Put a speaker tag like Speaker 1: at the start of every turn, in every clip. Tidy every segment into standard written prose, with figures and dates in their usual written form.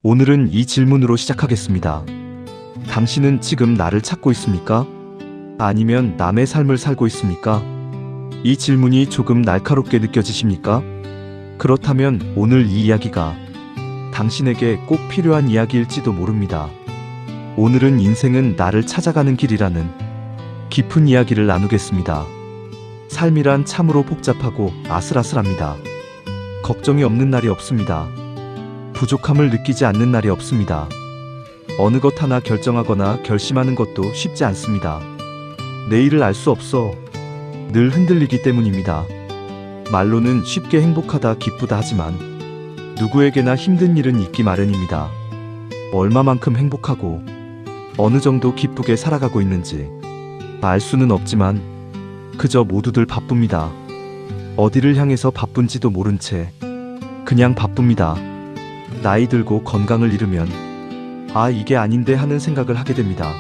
Speaker 1: 오늘은 이 질문으로 시작하겠습니다. 당신은 지금 나를 찾고 있습니까? 아니면 남의 삶을 살고 있습니까? 이 질문이 조금 날카롭게 느껴지십니까? 그렇다면 오늘 이 이야기가 당신에게 꼭 필요한 이야기일지도 모릅니다. 오늘은 인생은 나를 찾아가는 길이라는 깊은 이야기를 나누겠습니다. 삶이란 참으로 복잡하고 아슬아슬합니다. 걱정이 없는 날이 없습니다. 부족함을 느끼지 않는 날이 없습니다. 어느 것 하나 결정하거나 결심하는 것도 쉽지 않습니다. 내일을 알 수 없어 늘 흔들리기 때문입니다. 말로는 쉽게 행복하다 기쁘다 하지만 누구에게나 힘든 일은 있기 마련입니다. 얼마만큼 행복하고 어느 정도 기쁘게 살아가고 있는지 알 수는 없지만 그저 모두들 바쁩니다. 어디를 향해서 바쁜지도 모른 채 그냥 바쁩니다. 나이 들고 건강을 잃으면 아, 이게 아닌데 하는 생각을 하게 됩니다.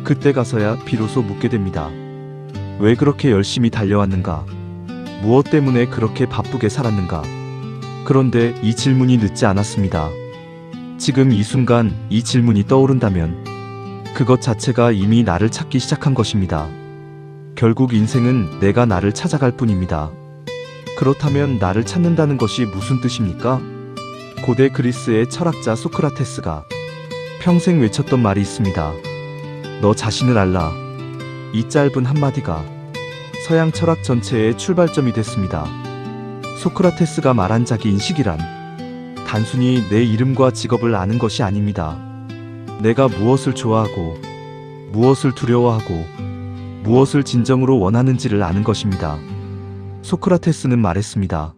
Speaker 1: 그때 가서야 비로소 묻게 됩니다. 왜 그렇게 열심히 달려왔는가? 무엇 때문에 그렇게 바쁘게 살았는가? 그런데 이 질문이 늦지 않았습니다. 지금 이 순간 이 질문이 떠오른다면 그것 자체가 이미 나를 찾기 시작한 것입니다. 결국 인생은 내가 나를 찾아갈 뿐입니다. 그렇다면 나를 찾는다는 것이 무슨 뜻입니까? 고대 그리스의 철학자 소크라테스가 평생 외쳤던 말이 있습니다. 너 자신을 알라. 이 짧은 한마디가 서양 철학 전체의 출발점이 됐습니다. 소크라테스가 말한 자기 인식이란 단순히 내 이름과 직업을 아는 것이 아닙니다. 내가 무엇을 좋아하고 무엇을 두려워하고 무엇을 진정으로 원하는지를 아는 것입니다. 소크라테스는 말했습니다.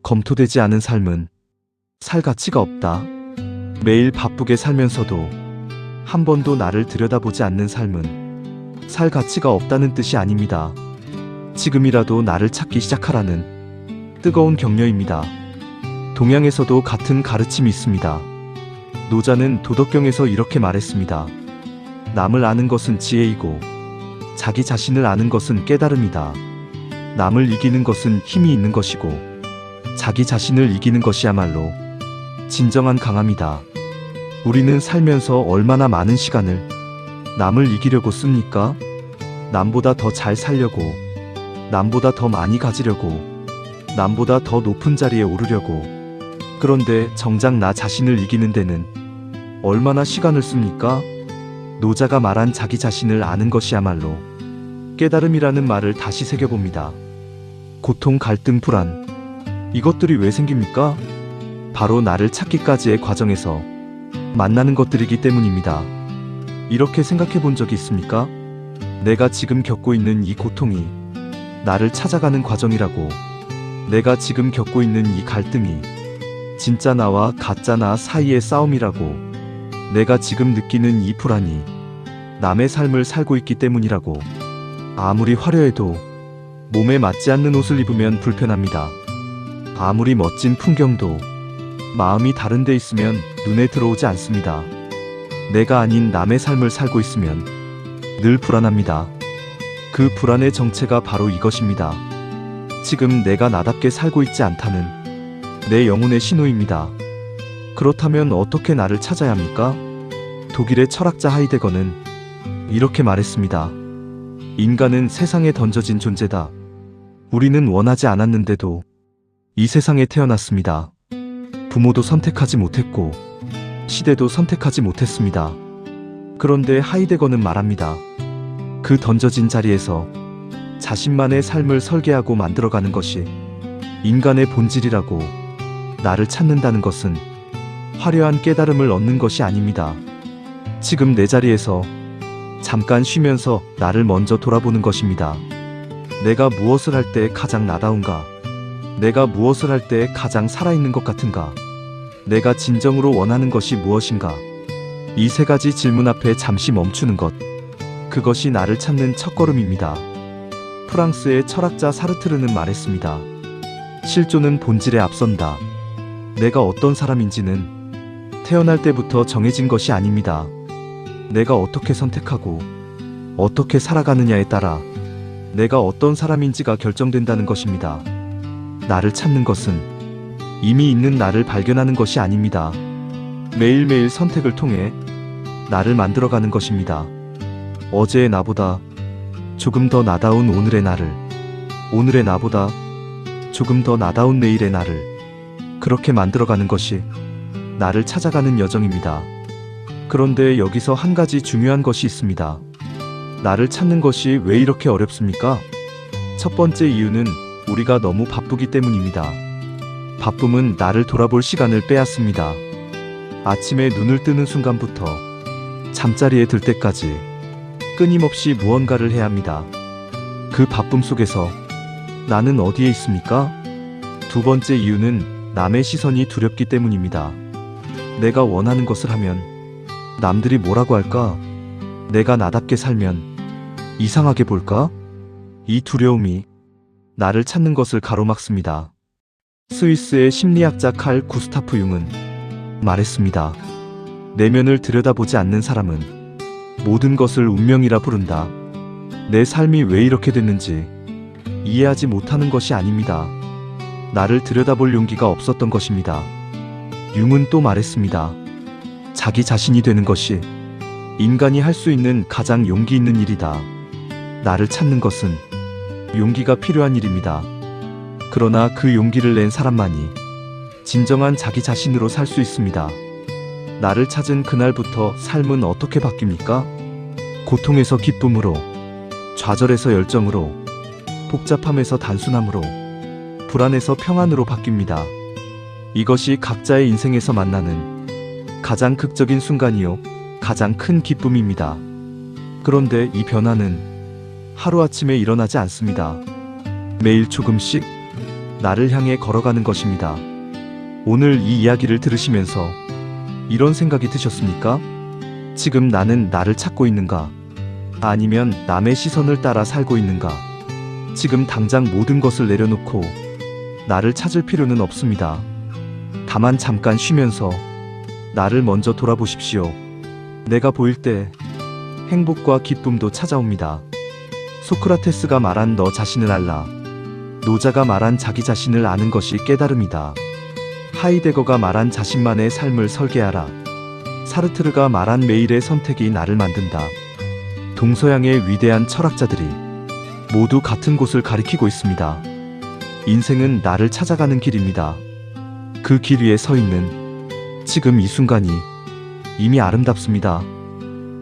Speaker 1: 검토되지 않은 삶은 살 가치가 없다. 매일 바쁘게 살면서도 한 번도 나를 들여다보지 않는 삶은 살 가치가 없다는 뜻이 아닙니다. 지금이라도 나를 찾기 시작하라는 뜨거운 격려입니다. 동양에서도 같은 가르침이 있습니다. 노자는 도덕경에서 이렇게 말했습니다. 남을 아는 것은 지혜이고 자기 자신을 아는 것은 깨달음이다. 남을 이기는 것은 힘이 있는 것이고 자기 자신을 이기는 것이야말로 진정한 강함이다. 우리는 살면서 얼마나 많은 시간을 남을 이기려고 씁니까? 남보다 더 잘 살려고, 남보다 더 많이 가지려고, 남보다 더 높은 자리에 오르려고. 그런데 정작 나 자신을 이기는 데는 얼마나 시간을 씁니까? 노자가 말한 자기 자신을 아는 것이야말로 깨달음이라는 말을 다시 새겨봅니다. 고통, 갈등, 불안, 이것들이 왜 생깁니까? 바로 나를 찾기까지의 과정에서 만나는 것들이기 때문입니다. 이렇게 생각해 본 적이 있습니까? 내가 지금 겪고 있는 이 고통이 나를 찾아가는 과정이라고. 내가 지금 겪고 있는 이 갈등이 진짜 나와 가짜 나 사이의 싸움이라고. 내가 지금 느끼는 이 불안이 남의 삶을 살고 있기 때문이라고. 아무리 화려해도 몸에 맞지 않는 옷을 입으면 불편합니다. 아무리 멋진 풍경도 마음이 다른 데 있으면 눈에 들어오지 않습니다. 내가 아닌 남의 삶을 살고 있으면 늘 불안합니다. 그 불안의 정체가 바로 이것입니다. 지금 내가 나답게 살고 있지 않다는 내 영혼의 신호입니다. 그렇다면 어떻게 나를 찾아야 합니까? 독일의 철학자 하이데거는 이렇게 말했습니다. 인간은 세상에 던져진 존재다. 우리는 원하지 않았는데도 이 세상에 태어났습니다. 부모도 선택하지 못했고 시대도 선택하지 못했습니다. 그런데 하이데거는 말합니다. 그 던져진 자리에서 자신만의 삶을 설계하고 만들어가는 것이 인간의 본질이라고. 나를 찾는다는 것은 화려한 깨달음을 얻는 것이 아닙니다. 지금 내 자리에서 잠깐 쉬면서 나를 먼저 돌아보는 것입니다. 내가 무엇을 할 때 가장 나다운가? 내가 무엇을 할 때 가장 살아있는 것 같은가? 내가 진정으로 원하는 것이 무엇인가? 이 세 가지 질문 앞에 잠시 멈추는 것. 그것이 나를 찾는 첫걸음입니다. 프랑스의 철학자 사르트르는 말했습니다. 실존은 본질에 앞선다. 내가 어떤 사람인지는 태어날 때부터 정해진 것이 아닙니다. 내가 어떻게 선택하고 어떻게 살아가느냐에 따라 내가 어떤 사람인지가 결정된다는 것입니다. 나를 찾는 것은 이미 있는 나를 발견하는 것이 아닙니다. 매일매일 선택을 통해 나를 만들어가는 것입니다. 어제의 나보다 조금 더 나다운 오늘의 나를, 오늘의 나보다 조금 더 나다운 내일의 나를, 그렇게 만들어가는 것이 나를 찾아가는 여정입니다. 그런데 여기서 한 가지 중요한 것이 있습니다. 나를 찾는 것이 왜 이렇게 어렵습니까? 첫 번째 이유는 우리가 너무 바쁘기 때문입니다. 바쁨은 나를 돌아볼 시간을 빼앗습니다. 아침에 눈을 뜨는 순간부터 잠자리에 들 때까지 끊임없이 무언가를 해야 합니다. 그 바쁨 속에서 나는 어디에 있습니까? 두 번째 이유는 남의 시선이 두렵기 때문입니다. 내가 원하는 것을 하면 남들이 뭐라고 할까? 내가 나답게 살면 이상하게 볼까? 이 두려움이 나를 찾는 것을 가로막습니다. 스위스의 심리학자 칼 구스타프 융은 말했습니다. 내면을 들여다보지 않는 사람은 모든 것을 운명이라 부른다. 내 삶이 왜 이렇게 됐는지 이해하지 못하는 것이 아닙니다. 나를 들여다볼 용기가 없었던 것입니다. 융은 또 말했습니다. 자기 자신이 되는 것이 인간이 할 수 있는 가장 용기 있는 일이다. 나를 찾는 것은 용기가 필요한 일입니다. 그러나 그 용기를 낸 사람만이 진정한 자기 자신으로 살 수 있습니다. 나를 찾은 그날부터 삶은 어떻게 바뀝니까? 고통에서 기쁨으로, 좌절에서 열정으로, 복잡함에서 단순함으로, 불안에서 평안으로 바뀝니다. 이것이 각자의 인생에서 만나는 가장 극적인 순간이요, 가장 큰 기쁨입니다. 그런데 이 변화는 하루아침에 일어나지 않습니다. 매일 조금씩 나를 향해 걸어가는 것입니다. 오늘 이 이야기를 들으시면서 이런 생각이 드셨습니까? 지금 나는 나를 찾고 있는가? 아니면 남의 시선을 따라 살고 있는가? 지금 당장 모든 것을 내려놓고 나를 찾을 필요는 없습니다. 다만 잠깐 쉬면서 나를 먼저 돌아보십시오. 내가 보일 때 행복과 기쁨도 찾아옵니다. 소크라테스가 말한 너 자신을 알라. 노자가 말한 자기 자신을 아는 것이 깨달음이다. 하이데거가 말한 자신만의 삶을 설계하라. 사르트르가 말한 매일의 선택이 나를 만든다. 동서양의 위대한 철학자들이 모두 같은 곳을 가리키고 있습니다. 인생은 나를 찾아가는 길입니다. 그 길 위에 서 있는 지금 이 순간이 이미 아름답습니다.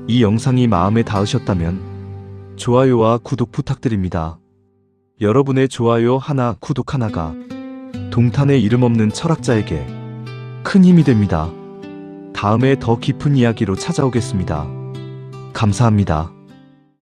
Speaker 1: 이 영상이 마음에 닿으셨다면 좋아요와 구독 부탁드립니다. 여러분의 좋아요 하나, 구독 하나가 동탄에 이름 없는 철학자에게 큰 힘이 됩니다. 다음에 더 깊은 이야기로 찾아오겠습니다. 감사합니다.